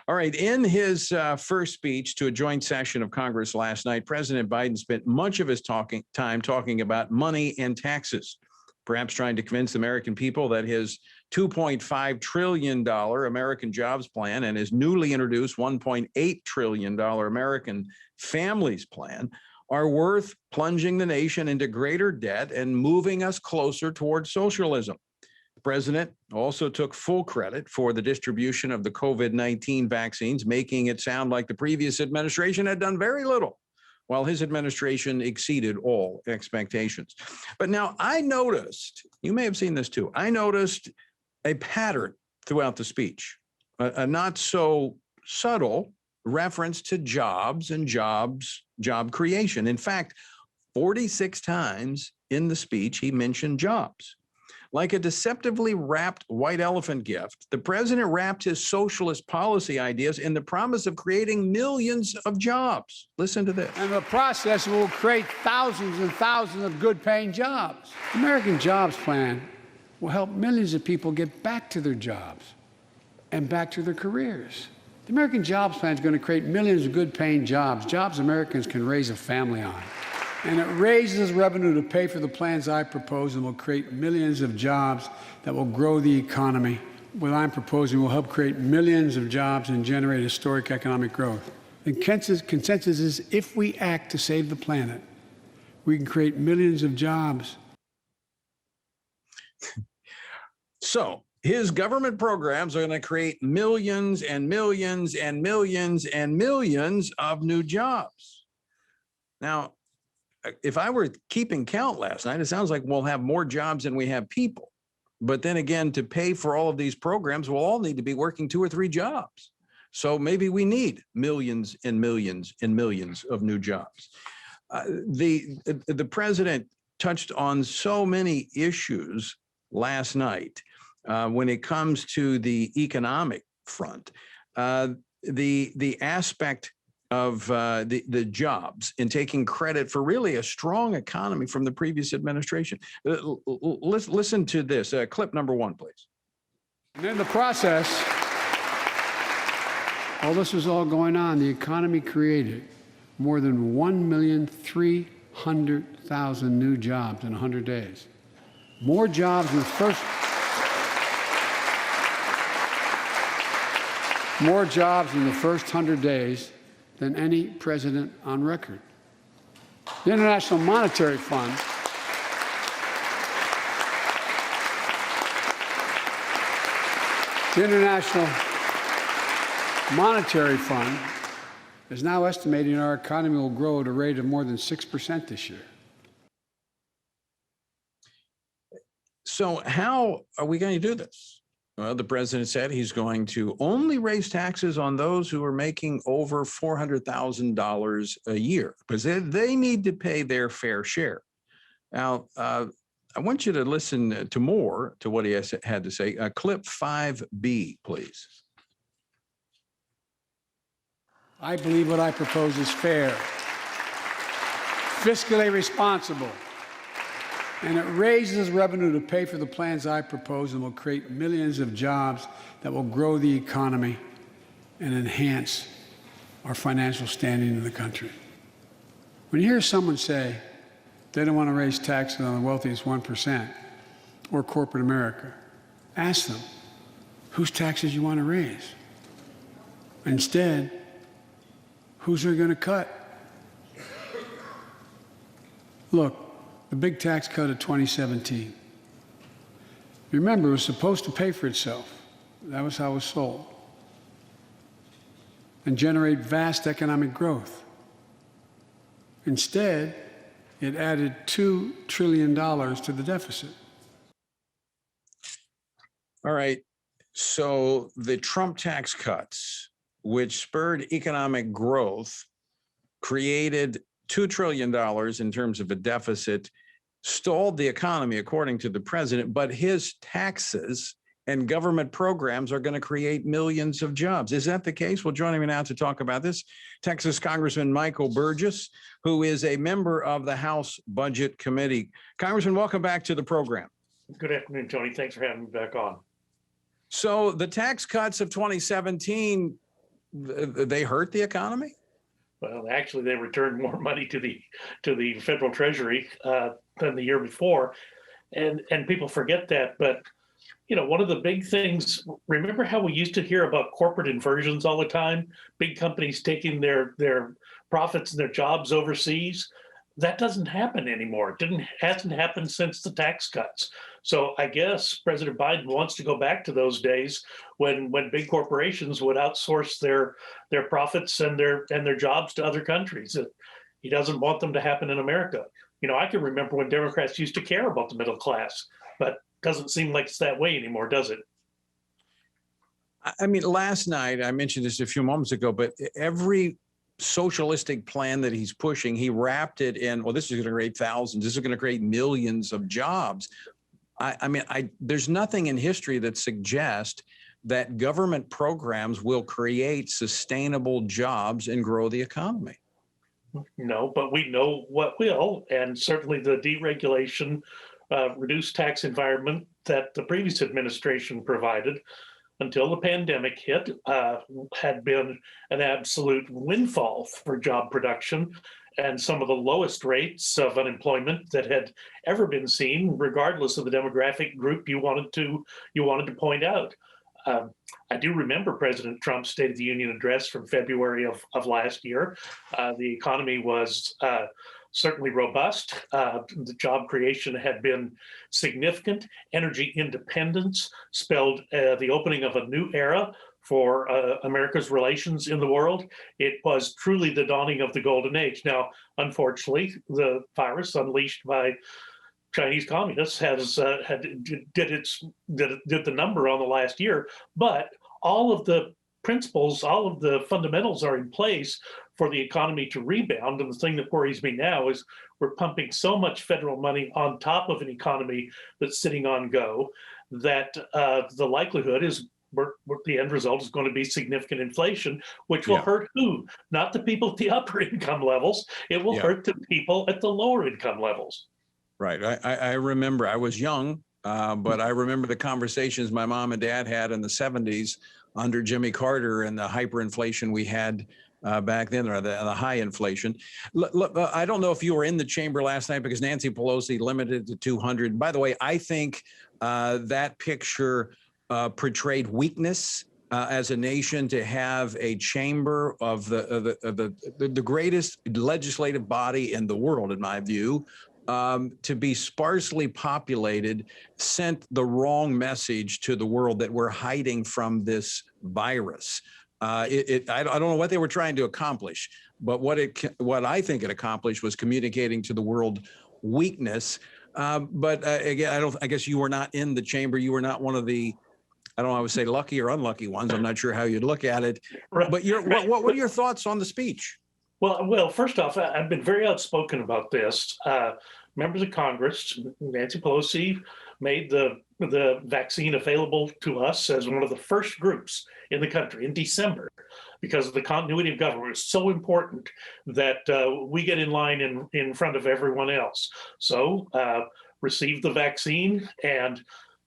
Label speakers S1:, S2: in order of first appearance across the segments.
S1: All right. In his first speech to a joint session of Congress last night, President Biden spent much of his time talking about money and taxes, perhaps trying to convince the American people that his $2.5 trillion American Jobs Plan and his newly introduced $1.8 trillion American Families Plan are worth plunging the nation into greater debt and moving us closer towards socialism. The president also took full credit for the distribution of the COVID-19 vaccines, making it sound like the previous administration had done very little, while his administration exceeded all expectations. But now I noticed, you may have seen this too, I noticed a pattern throughout the speech, a not so subtle reference to jobs and job creation. In fact, 46 times in the speech, he mentioned jobs. Like a deceptively wrapped white elephant gift, the president wrapped his socialist policy ideas in the promise of creating millions of jobs. Listen to this.
S2: And the process will create thousands and thousands of good-paying jobs. The American Jobs Plan will help millions of people get back to their jobs and back to their careers. The American Jobs Plan is going to create millions of good-paying jobs, jobs Americans can raise a family on. And it raises revenue to pay for the plans I propose and will create millions of jobs that will grow the economy. What I'm proposing will help create millions of jobs and generate historic economic growth. The consensus is if we act to save the planet, we can create millions of jobs.
S1: So his government programs are going to create millions and millions and millions and millions of new jobs. Now, if I were keeping count last night, it sounds like we'll have more jobs than we have people. But then again, to pay for all of these programs, we'll all need to be working 2 or 3 jobs. So maybe we need millions and millions and millions of new jobs. The president touched on so many issues last night when it comes to the economic front. The aspect of the jobs and taking credit for really a strong economy from the previous administration. Listen to this, clip number 1, please.
S2: And in the process, while this was all going on, the economy created more than 1,300,000 new jobs in 100 days. More jobs in the first 100 days than any president on record. The International Monetary Fund is now estimating our economy will grow at a rate of more than 6% this year.
S1: So how are we going to do this? Well, the president said he's going to only raise taxes on those who are making over $400,000 a year, because they need to pay their fair share. Now, I want you to listen to more to what he had to say. Clip 5B, please.
S2: I believe what I propose is fair, fiscally responsible, and it raises revenue to pay for the plans I propose and will create millions of jobs that will grow the economy and enhance our financial standing in the country. When you hear someone say they don't want to raise taxes on the wealthiest 1% or corporate America, ask them whose taxes you want to raise. Instead, whose are going to cut? Look, the big tax cut of 2017. Remember, it was supposed to pay for itself. That was how it was sold. And generate vast economic growth. Instead, it added $2 trillion to the deficit.
S1: All right. So the Trump tax cuts, which spurred economic growth, created $2 trillion in terms of a deficit, stalled the economy, according to the president, but his taxes and government programs are going to create millions of jobs. Is that the case? Well, joining me now to talk about this, Texas Congressman Michael Burgess, who is a member of the House Budget Committee. Congressman, welcome back to the program.
S3: Good afternoon, Tony. Thanks for having me back on.
S1: So the tax cuts of 2017 they hurt the economy?
S3: Well, actually, they returned more money to the federal treasury than the year before, and people forget that. But one of the big things. Remember how we used to hear about corporate inversions all the time? Big companies taking their profits and their jobs overseas. That doesn't happen anymore. Hasn't happened since the tax cuts. So I guess President Biden wants to go back to those days when big corporations would outsource their profits and their jobs to other countries. He doesn't want them to happen in America. I can remember when Democrats used to care about the middle class, but doesn't seem like it's that way anymore, does it?
S1: I mean, last night, I mentioned this a few moments ago, but every socialistic plan that he's pushing, he wrapped it in, well, this is going to create thousands, this is going to create millions of jobs. I mean, there's nothing in history that suggests that government programs will create sustainable jobs and grow the economy.
S3: No, but we know what will, and certainly the deregulation, reduced tax environment that the previous administration provided until the pandemic hit had been an absolute windfall for job production and some of the lowest rates of unemployment that had ever been seen, regardless of the demographic group you wanted to point out. I do remember President Trump's State of the Union address from February of last year. The economy was certainly robust. The job creation had been significant. Energy independence spelled the opening of a new era for America's relations in the world. It was truly the dawning of the golden age. Now, unfortunately, the virus unleashed by Chinese communists did the number on the last year, but all of the principles, all of the fundamentals are in place for the economy to rebound. And the thing that worries me now is we're pumping so much federal money on top of an economy that's sitting on go that the likelihood is the end result is going to be significant inflation, which will hurt who? Not the people at the upper income levels. It will hurt the people at the lower income levels.
S1: Right. I remember, I was young, but I remember the conversations my mom and dad had in the 70s under Jimmy Carter and the hyperinflation we had back then, or the high inflation. Look, I don't know if you were in the chamber last night because Nancy Pelosi limited it to 200. By the way, I think that picture portrayed weakness as a nation to have a chamber of the greatest legislative body in the world, in my view, to be sparsely populated, sent the wrong message to the world that we're hiding from this virus. I don't know what they were trying to accomplish, but what I think it accomplished was communicating to the world weakness. But again, I guess you were not in the chamber. You were not one of the, I don't know, I would say lucky or unlucky ones. I'm not sure how you'd look at it. Right. But what are your thoughts on the speech?
S3: Well, first off, I've been very outspoken about this. Members of Congress, Nancy Pelosi, made the vaccine available to us as one of the first groups in the country in December, because of the continuity of government. It's so important that we get in line in front of everyone else. So receive the vaccine. And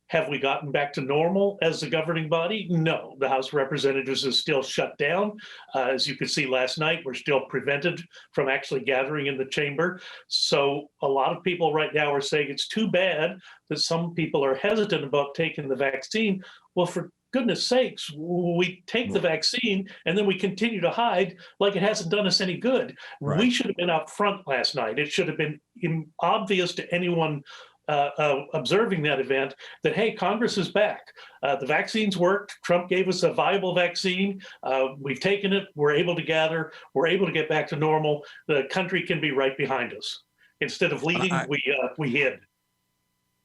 S3: have we gotten back to normal as the governing body? No, the House of Representatives is still shut down. As you could see last night, we're still prevented from actually gathering in the chamber. So a lot of people right now are saying it's too bad that some people are hesitant about taking the vaccine. Well, for goodness sakes, we take the vaccine and then we continue to hide like it hasn't done us any good. Right. We should have been up front last night. It should have been obvious to anyone observing that event that, hey, Congress is back. The vaccines worked. Trump gave us a viable vaccine. We've taken it. We're able to gather. We're able to get back to normal. The country can be right behind us. Instead of leading, we hid.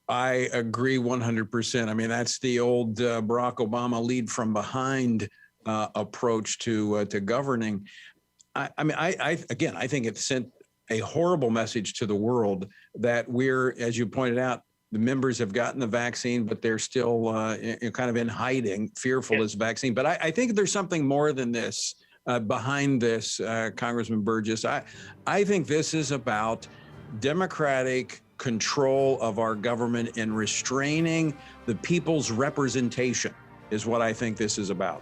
S1: I agree 100%. I mean, that's the old Barack Obama lead from behind approach to governing. I think it sent a horrible message to the world that we're, as you pointed out, the members have gotten the vaccine, but they're still kind of in hiding, fearful of this vaccine. But I think there's something more than this behind this, Congressman Burgess. I think this is about democratic control of our government and restraining the people's representation is what I think this is about.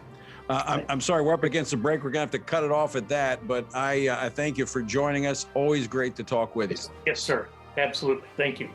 S1: I'm sorry, we're up against the break. We're going to have to cut it off at that, but I thank you for joining us. Always great to talk with you.
S3: Yes, sir. Absolutely. Thank you.